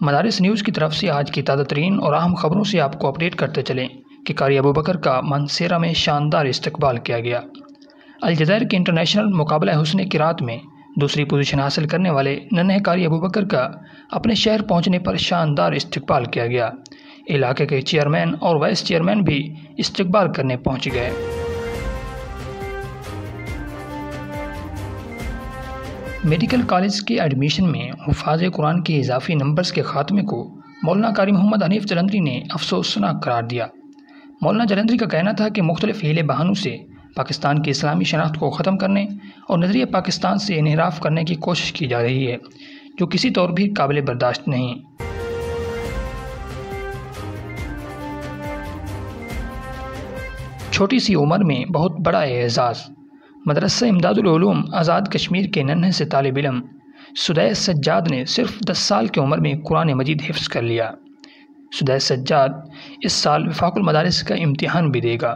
مدارس نیوز کی طرف سے آج کی تازہ ترین اور اہم خبروں سے آپ کو اپڈیٹ کرتے چلیں کہ قاری ابوبکر کا مانسیرا میں شاندار استقبال کیا گیا۔ الجزائر کے انٹرنیشنل مقابلہ حسن قرات میں دوسری پوزیشن حاصل کرنے والے ننھے قاری ابوبکر کا اپنے شہر پہنچنے پر شاندار استقبال کیا گیا۔ علاقے کے چیئرمین اور وائس چیئرمین بھی استقبال کرنے پہنچ گئے۔ میڈیکل کالج کے ایڈمیشن میں حفاظ قرآن کے اضافی نمبرز کے خاتمے کو مولانا قاری محمد حنیف جلندری نے افسوسناک قرار دیا۔ مولانا جلندری کا کہنا تھا کہ مختلف ہیلے بہانوں سے پاکستان کی اسلامی شناخت کو ختم کرنے اور نظریہ پاکستان سے انحراف کرنے کی کوشش کی جا رہی ہے، جو کسی طور بھی قابل برداشت نہیں۔ چھوٹی سی عمر میں بہت بڑا اعزاز۔ مدرسہ امداد العلوم آزاد کشمیر کے ننھے سے طالب علم سدیس سجاد نے صرف 10 سال کی عمر میں قرآن مجید حفظ کر لیا۔ سدیس سجاد اس سال وفاق المدارس کا امتحان بھی دے گا۔